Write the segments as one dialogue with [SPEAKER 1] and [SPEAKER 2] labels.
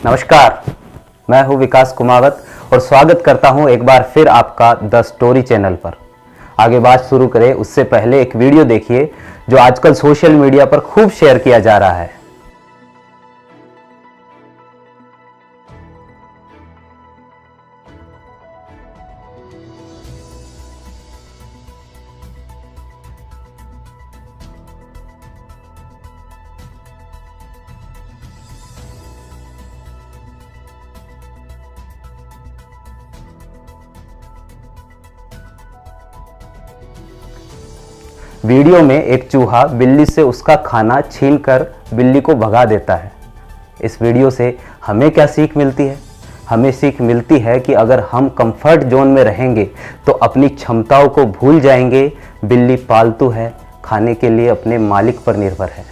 [SPEAKER 1] नमस्कार, मैं हूं विकास कुमावत और स्वागत करता हूं एक बार फिर आपका द स्टोरी चैनल पर। आगे बात शुरू करें उससे पहले एक वीडियो देखिए जो आजकल सोशल मीडिया पर खूब शेयर किया जा रहा है। वीडियो में एक चूहा बिल्ली से उसका खाना छीनकर बिल्ली को भगा देता है। इस वीडियो से हमें क्या सीख मिलती है? हमें सीख मिलती है कि अगर हम कंफर्ट जोन में रहेंगे तो अपनी क्षमताओं को भूल जाएंगे। बिल्ली पालतू है, खाने के लिए अपने मालिक पर निर्भर है।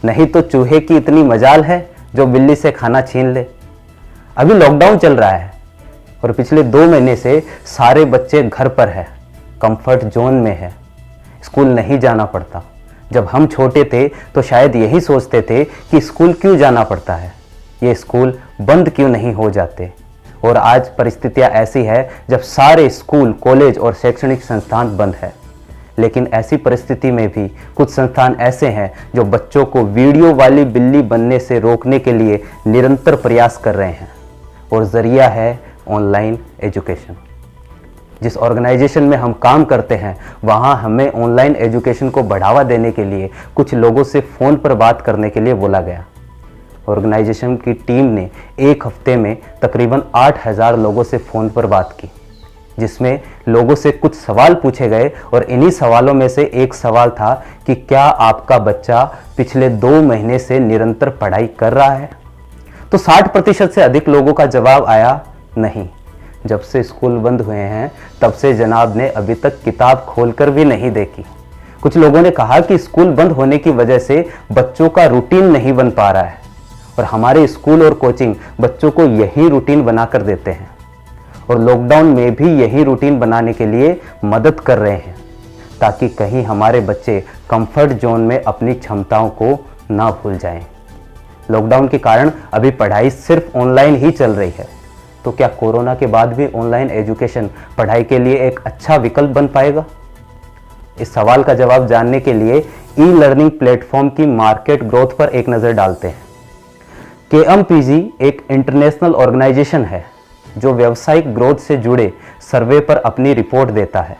[SPEAKER 1] नहीं तो चूहे की इतनी मजाल है जो बिल्ली से खाना छीन ले। अभी लॉकडाउन चल रहा है और पिछले 2 महीने से सारे बच्चे घर पर है, कंफर्ट जोन में है, स्कूल नहीं जाना पड़ता। जब हम छोटे थे तो शायद यही सोचते थे कि स्कूल क्यों जाना पड़ता है, ये स्कूल बंद क्यों नहीं हो जाते। और आज परिस्थितियां ऐसी है जब सारे स्कूल, कॉलेज और शैक्षणिक संस्थान बंद है। लेकिन ऐसी परिस्थिति में भी कुछ संस्थान ऐसे हैं जो बच्चों को वीडियो वाली बिल्ली बनने से रोकने के लिए निरंतर प्रयास कर रहे हैं और जरिया है ऑनलाइन एजुकेशन। जिस ऑर्गेनाइजेशन में हम काम करते हैं वहाँ हमें ऑनलाइन एजुकेशन को बढ़ावा देने के लिए कुछ लोगों से फ़ोन पर बात करने के लिए बोला गया। ऑर्गेनाइजेशन की टीम ने एक हफ्ते में तकरीबन 8000 लोगों से फ़ोन पर बात की, जिसमें लोगों से कुछ सवाल पूछे गए और इन्हीं सवालों में से एक सवाल था कि क्या आपका बच्चा पिछले 2 महीने से निरंतर पढ़ाई कर रहा है? तो 60% से अधिक लोगों का जवाब आया नहीं। जब से स्कूल बंद हुए हैं तब से जनाब ने अभी तक किताब खोलकर भी नहीं देखी। कुछ लोगों ने कहा कि स्कूल बंद होने की वजह से बच्चों का रूटीन नहीं बन पा रहा है और हमारे स्कूल और कोचिंग बच्चों को यही रूटीन बनाकर देते हैं और लॉकडाउन में भी यही रूटीन बनाने के लिए मदद कर रहे हैं ताकि कहीं हमारे बच्चे कंफर्ट जोन में अपनी क्षमताओं को ना भूल जाएं। लॉकडाउन के कारण अभी पढ़ाई सिर्फ ऑनलाइन ही चल रही है, तो क्या कोरोना के बाद भी ऑनलाइन एजुकेशन पढ़ाई के लिए एक अच्छा विकल्प बन पाएगा? इस सवाल का जवाब जानने के लिए ई लर्निंग प्लेटफॉर्म की मार्केट ग्रोथ पर एक नज़र डालते हैं। KMPG एक इंटरनेशनल ऑर्गेनाइजेशन है जो व्यावसायिक ग्रोथ से जुड़े सर्वे पर अपनी रिपोर्ट देता है।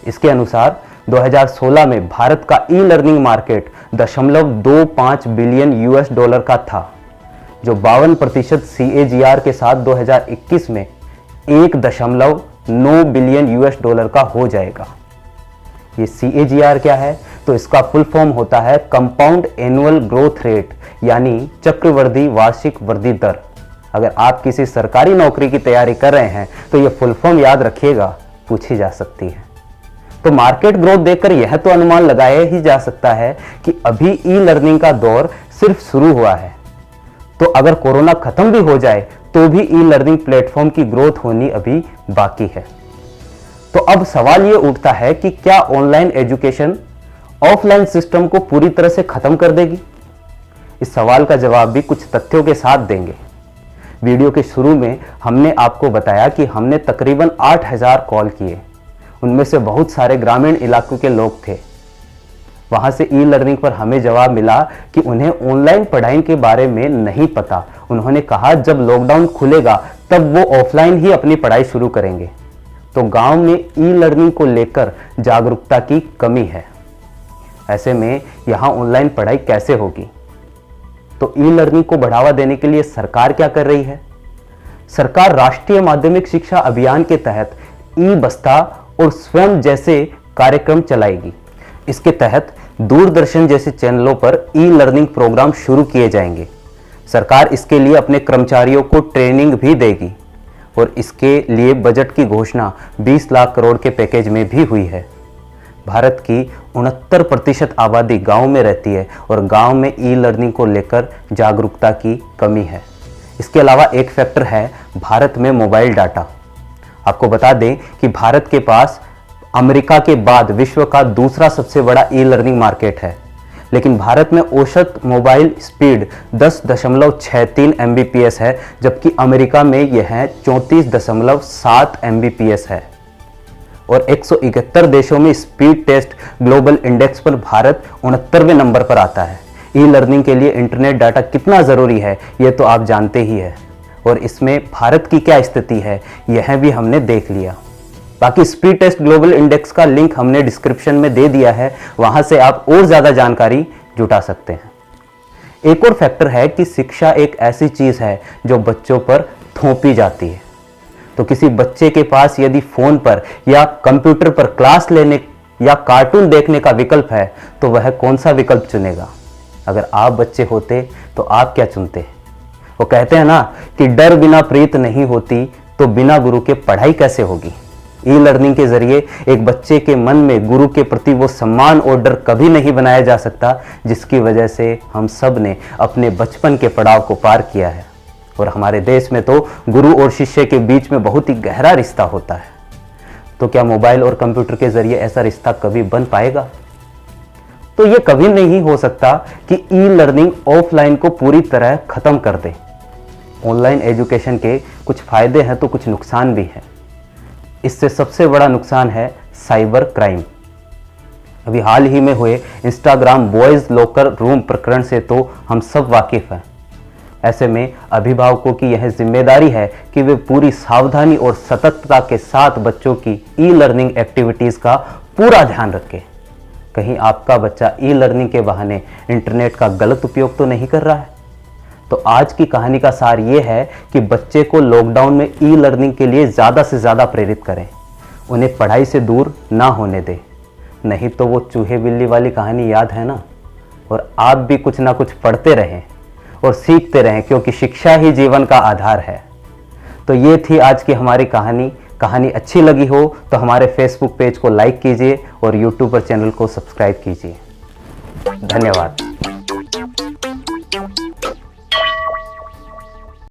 [SPEAKER 1] इसके अनुसार 2016 में भारत का ई लर्निंग मार्केट $0.25 बिलियन का था, जो 52% CAGR के साथ 2021 में $1.9 बिलियन का हो जाएगा। ये CAGR क्या है? तो इसका फुल फॉर्म होता है कंपाउंड एनुअल ग्रोथ रेट, यानी चक्रवृद्धि वार्षिक वृद्धि दर। अगर आप किसी सरकारी नौकरी की तैयारी कर रहे हैं तो ये फुल फॉर्म याद रखिएगा, पूछी जा सकती है। तो मार्केट ग्रोथ देखकर यह तो अनुमान लगाया ही जा सकता है कि अभी ई लर्निंग का दौर सिर्फ शुरू हुआ है। तो अगर कोरोना खत्म भी हो जाए तो भी ई लर्निंग प्लेटफॉर्म की ग्रोथ होनी अभी बाकी है। तो अब सवाल ये उठता है कि क्या ऑनलाइन एजुकेशन ऑफलाइन सिस्टम को पूरी तरह से खत्म कर देगी? इस सवाल का जवाब भी कुछ तथ्यों के साथ देंगे। वीडियो के शुरू में हमने आपको बताया कि हमने तकरीबन 8000 कॉल किए, उनमें से बहुत सारे ग्रामीण इलाकों के लोग थे। वहां से ई लर्निंग पर हमें जवाब मिला कि उन्हें ऑनलाइन पढ़ाई के बारे में नहीं पता। उन्होंने कहा जब लॉकडाउन खुलेगा तब वो ऑफलाइन ही अपनी पढ़ाई शुरू करेंगे। तो गांव में ई लर्निंग को लेकर जागरूकता की कमी है। ऐसे में यहां ऑनलाइन पढ़ाई कैसे होगी? तो ई लर्निंग को बढ़ावा देने के लिए सरकार क्या कर रही है? सरकार राष्ट्रीय माध्यमिक शिक्षा अभियान के तहत ई बस्ता और स्वयं जैसे कार्यक्रम चलाएगी। इसके तहत दूरदर्शन जैसे चैनलों पर ई लर्निंग प्रोग्राम शुरू किए जाएंगे। सरकार इसके लिए अपने कर्मचारियों को ट्रेनिंग भी देगी और इसके लिए बजट की घोषणा 20 लाख करोड़ के पैकेज में भी हुई है। भारत की 69% आबादी गांव में रहती है और गांव में ई लर्निंग को लेकर जागरूकता की कमी है। इसके अलावा एक फैक्टर है भारत में मोबाइल डाटा। आपको बता दें कि भारत के पास अमेरिका के बाद विश्व का दूसरा सबसे बड़ा ई लर्निंग मार्केट है। लेकिन भारत में औसत मोबाइल स्पीड 10.63 Mbps है, जबकि अमेरिका में यह 34.7 Mbps है। और 171 देशों में स्पीड टेस्ट ग्लोबल इंडेक्स पर भारत 69वें नंबर पर आता है। ई लर्निंग के लिए इंटरनेट डाटा कितना ज़रूरी है ये तो आप जानते ही है, और इसमें भारत की क्या स्थिति है यह भी हमने देख लिया। बाकी स्पीड टेस्ट ग्लोबल इंडेक्स का लिंक हमने डिस्क्रिप्शन में दे दिया है, वहां से आप और ज़्यादा जानकारी जुटा सकते हैं। एक और फैक्टर है कि शिक्षा एक ऐसी चीज़ है जो बच्चों पर थोपी जाती है। तो किसी बच्चे के पास यदि फ़ोन पर या कंप्यूटर पर क्लास लेने या कार्टून देखने का विकल्प है तो वह कौन सा विकल्प चुनेगा? अगर आप बच्चे होते तो आप क्या चुनते? वो कहते हैं ना कि डर बिना प्रीत नहीं होती, तो बिना गुरु के पढ़ाई कैसे होगी। ई लर्निंग के जरिए एक बच्चे के मन में गुरु के प्रति वो सम्मान और डर कभी नहीं बनाया जा सकता, जिसकी वजह से हम सब ने अपने बचपन के पड़ाव को पार किया है। और हमारे देश में तो गुरु और शिष्य के बीच में बहुत ही गहरा रिश्ता होता है। तो क्या मोबाइल और कंप्यूटर के जरिए ऐसा रिश्ता कभी बन पाएगा? तो ये कभी नहीं हो सकता कि ई लर्निंग ऑफलाइन को पूरी तरह खत्म कर दे। ऑनलाइन एजुकेशन के कुछ फायदे हैं तो कुछ नुकसान भी है। इससे सबसे बड़ा नुकसान है साइबर क्राइम। अभी हाल ही में हुए इंस्टाग्राम बॉयज लॉकर रूम प्रकरण से तो हम सब वाकिफ हैं। ऐसे में अभिभावकों की यह जिम्मेदारी है कि वे पूरी सावधानी और सतर्कता के साथ बच्चों की ई लर्निंग एक्टिविटीज़ का पूरा ध्यान रखें। कहीं आपका बच्चा ई लर्निंग के बहाने इंटरनेट का गलत उपयोग तो नहीं कर रहा है। तो आज की कहानी का सार ये है कि बच्चे को लॉकडाउन में ई लर्निंग के लिए ज़्यादा से ज़्यादा प्रेरित करें, उन्हें पढ़ाई से दूर ना होने दें, नहीं तो वो चूहे बिल्ली वाली कहानी याद है ना। और आप भी कुछ ना कुछ पढ़ते रहें और सीखते रहें, क्योंकि शिक्षा ही जीवन का आधार है। तो ये थी आज की हमारी कहानी अच्छी लगी हो तो हमारे फेसबुक पेज को लाइक कीजिए और यूट्यूब पर चैनल को सब्सक्राइब कीजिए। धन्यवाद।